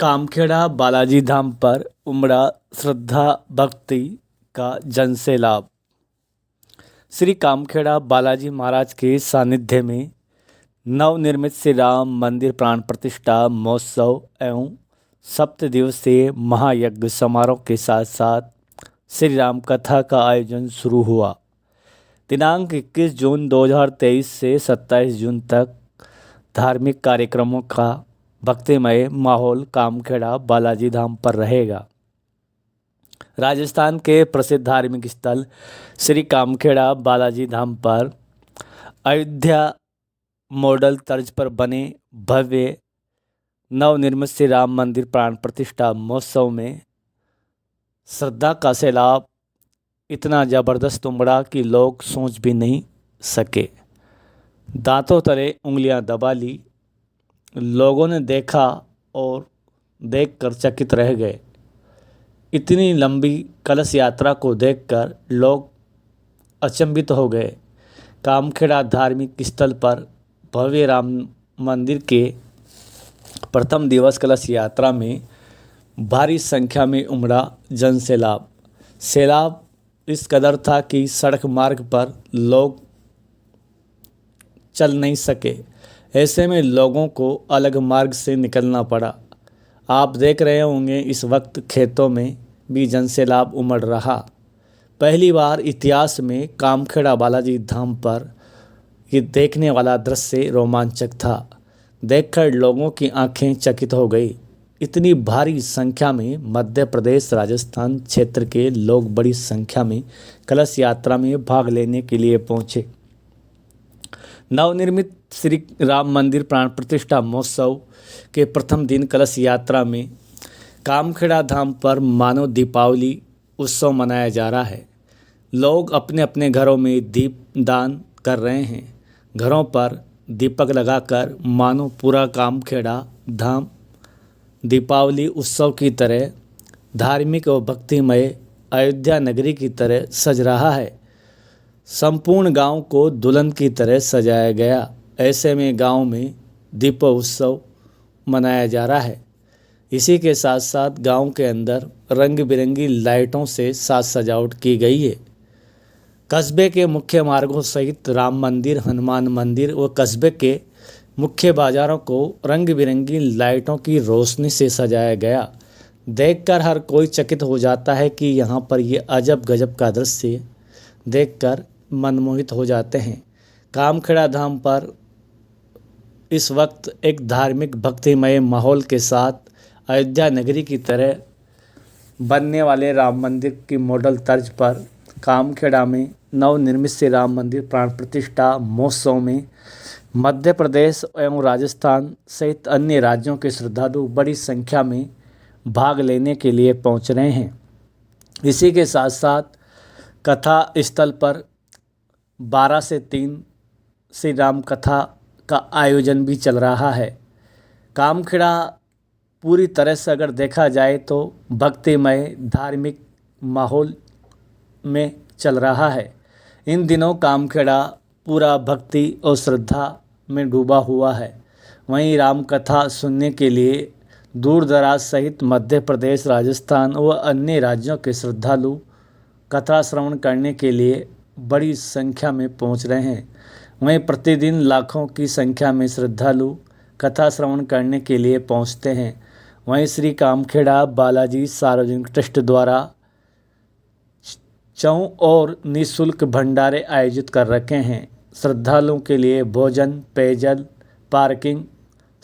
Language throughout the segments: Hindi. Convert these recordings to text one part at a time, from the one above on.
कामखेड़ा बालाजी धाम पर उमड़ा श्रद्धा भक्ति का जनसैलाब। श्री कामखेड़ा बालाजी महाराज के सानिध्य में नवनिर्मित श्री राम मंदिर प्राण प्रतिष्ठा महोत्सव एवं 7 दिवसीय महायज्ञ समारोह के साथ साथ श्री राम कथा का आयोजन शुरू हुआ। दिनांक 21 जून 2023 से 27 जून तक धार्मिक कार्यक्रमों का भक्तिमय माहौल कामखेड़ा बालाजी धाम पर रहेगा। राजस्थान के प्रसिद्ध धार्मिक स्थल श्री कामखेड़ा बालाजी धाम पर अयोध्या मॉडल तर्ज पर बने भव्य नवनिर्मित श्री राम मंदिर प्राण प्रतिष्ठा महोत्सव में श्रद्धा का सैलाब इतना ज़बरदस्त उमड़ा कि लोग सोच भी नहीं सके। दांतों तले उंगलियां दबा ली। लोगों ने देखा और देखकर चकित रह गए। इतनी लंबी कलश यात्रा को देखकर लोग अचंभित हो गए। कामखेड़ा धार्मिक स्थल पर भव्य राम मंदिर के प्रथम दिवस कलश यात्रा में भारी संख्या में उमड़ा जनसैलाब। सैलाब इस कदर था कि सड़क मार्ग पर लोग चल नहीं सके। ऐसे में लोगों को अलग मार्ग से निकलना पड़ा। आप देख रहे होंगे इस वक्त खेतों में भी जनसैलाब उमड़ रहा। पहली बार इतिहास में कामखेड़ा बालाजी धाम पर ये देखने वाला दृश्य रोमांचक था। देखकर लोगों की आंखें चकित हो गई। इतनी भारी संख्या में मध्य प्रदेश राजस्थान क्षेत्र के लोग बड़ी संख्या में कलश यात्रा में भाग लेने के लिए पहुंचे। नवनिर्मित श्री राम मंदिर प्राण प्रतिष्ठा महोत्सव के प्रथम दिन कलश यात्रा में कामखेड़ा धाम पर मानव दीपावली उत्सव मनाया जा रहा है। लोग अपने अपने घरों में दीप दान कर रहे हैं। घरों पर दीपक लगाकर मानो पूरा कामखेड़ा धाम दीपावली उत्सव की तरह धार्मिक और भक्तिमय अयोध्या नगरी की तरह सज रहा है। संपूर्ण गांव को दुल्हन की तरह सजाया गया। ऐसे में गांव में दीपोत्सव मनाया जा रहा है। इसी के साथ साथ गांव के अंदर रंग बिरंगी लाइटों से साज सजावट की गई है। कस्बे के मुख्य मार्गों सहित राम मंदिर, हनुमान मंदिर व कस्बे के मुख्य बाजारों को रंग बिरंगी लाइटों की रोशनी से सजाया गया। देखकर हर कोई चकित हो जाता है कि यहाँ पर ये अजब गजब का दृश्य देखकर मनमोहित हो जाते हैं। कामखेड़ा धाम पर इस वक्त एक धार्मिक भक्तिमय माहौल के साथ अयोध्या नगरी की तरह बनने वाले राम मंदिर की मॉडल तर्ज पर कामखेड़ा में नवनिर्मित श्री राम मंदिर प्राण प्रतिष्ठा महोत्सव में मध्य प्रदेश एवं राजस्थान सहित अन्य राज्यों के श्रद्धालु बड़ी संख्या में भाग लेने के लिए पहुंच रहे हैं। इसी के साथ साथ कथा स्थल पर 12 से 3 श्री राम कथा का आयोजन भी चल रहा है। कामखेड़ा पूरी तरह से अगर देखा जाए तो भक्तिमय धार्मिक माहौल में चल रहा है। इन दिनों कामखेड़ा पूरा भक्ति और श्रद्धा में डूबा हुआ है। वहीं राम कथा सुनने के लिए दूर दराज सहित मध्य प्रदेश, राजस्थान व अन्य राज्यों के श्रद्धालु कथा श्रवण करने के लिए बड़ी संख्या में पहुंच रहे हैं। वहीं प्रतिदिन लाखों की संख्या में श्रद्धालु कथा श्रवण करने के लिए पहुंचते हैं। वहीं श्री कामखेड़ा बालाजी सार्वजनिक ट्रस्ट द्वारा चौं और निःशुल्क भंडारे आयोजित कर रखे हैं। श्रद्धालुओं के लिए भोजन, पेयजल, पार्किंग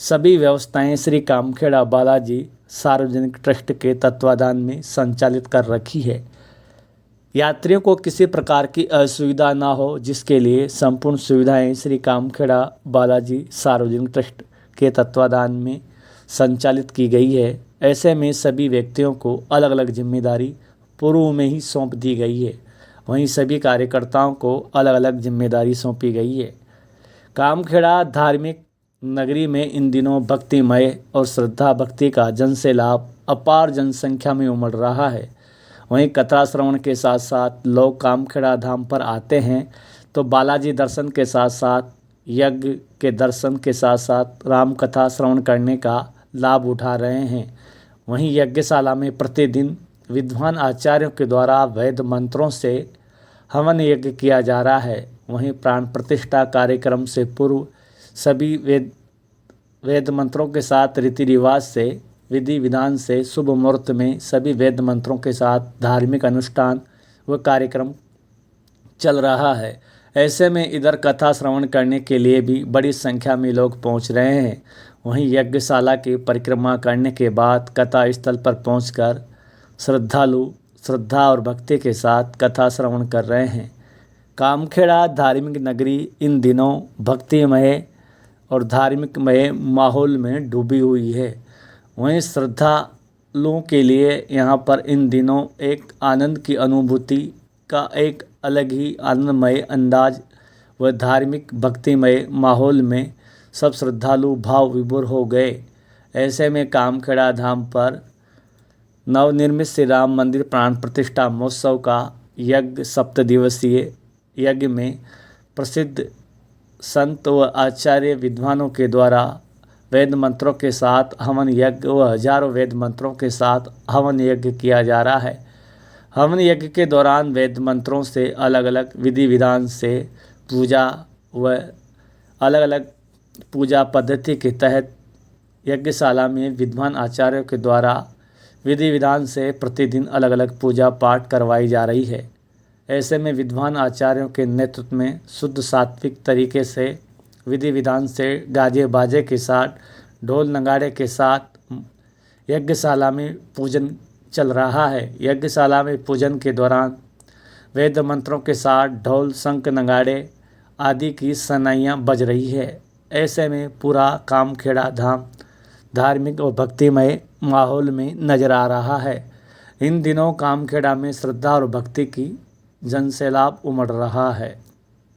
सभी व्यवस्थाएं श्री कामखेड़ा बालाजी सार्वजनिक ट्रस्ट के तत्वाधान में संचालित कर रखी है। यात्रियों को किसी प्रकार की असुविधा ना हो, जिसके लिए संपूर्ण सुविधाएं श्री कामखेड़ा बालाजी सार्वजनिक ट्रस्ट के तत्वाधान में संचालित की गई है। ऐसे में सभी व्यक्तियों को अलग अलग जिम्मेदारी पूर्व में ही सौंप दी गई है। वहीं सभी कार्यकर्ताओं को अलग अलग जिम्मेदारी सौंपी गई है। कामखेड़ा धार्मिक नगरी में इन दिनों भक्तिमय और श्रद्धा भक्ति का जनसैलाब अपार जनसंख्या में उमड़ रहा है। वहीं कथा श्रवण के साथ साथ लोग कामखेड़ा धाम पर आते हैं तो बालाजी दर्शन के साथ साथ यज्ञ के दर्शन के साथ साथ राम कथा श्रवण करने का लाभ उठा रहे हैं। वहीं यज्ञशाला में प्रतिदिन विद्वान आचार्यों के द्वारा वैद मंत्रों से हवन यज्ञ किया जा रहा है। वहीं प्राण प्रतिष्ठा कार्यक्रम से पूर्व सभी वेद मंत्रों के साथ रीति रिवाज से विधि विधान से शुभ मुहूर्त में सभी वेद मंत्रों के साथ धार्मिक अनुष्ठान व कार्यक्रम चल रहा है। ऐसे में इधर कथा श्रवण करने के लिए भी बड़ी संख्या में लोग पहुंच रहे हैं। वहीं यज्ञशाला की परिक्रमा करने के बाद कथा स्थल पर पहुंचकर श्रद्धालु श्रद्धा और भक्ति के साथ कथा श्रवण कर रहे हैं। कामखेड़ा धार्मिक नगरी इन दिनों भक्तिमय और धार्मिकमय माहौल में डूबी हुई है। वहीं श्रद्धालुओं के लिए यहाँ पर इन दिनों एक आनंद की अनुभूति का एक अलग ही आनंदमय अंदाज व धार्मिक भक्तिमय माहौल में सब श्रद्धालु भाव विभोर हो गए। ऐसे में कामखेड़ा धाम पर नवनिर्मित श्री राम मंदिर प्राण प्रतिष्ठा महोत्सव का यज्ञ 7 दिवसीय यज्ञ में प्रसिद्ध संत व आचार्य विद्वानों के द्वारा वेद मंत्रों के साथ हवन यज्ञ व हजारों वेद मंत्रों के साथ हवन यज्ञ किया जा रहा है। हवन यज्ञ के दौरान वेद मंत्रों से अलग अलग विधि विधान से पूजा व अलग अलग पूजा पद्धति के तहत यज्ञशाला में विद्वान आचार्यों के द्वारा विधि विधान से प्रतिदिन अलग अलग पूजा पाठ करवाई जा रही है। ऐसे में विद्वान आचार्यों के नेतृत्व में शुद्ध सात्विक तरीके से विधि विधान से गाजे बाजे के साथ ढोल नगाड़े के साथ यज्ञशाला में पूजन चल रहा है। यज्ञशाला में पूजन के दौरान वेद मंत्रों के साथ ढोल शंख नगाड़े आदि की सनाइयाँ बज रही है। ऐसे में पूरा कामखेड़ा धाम धार्मिक और भक्तिमय माहौल में नजर आ रहा है। इन दिनों कामखेड़ा में श्रद्धा और भक्ति की जनसैलाब उमड़ रहा है।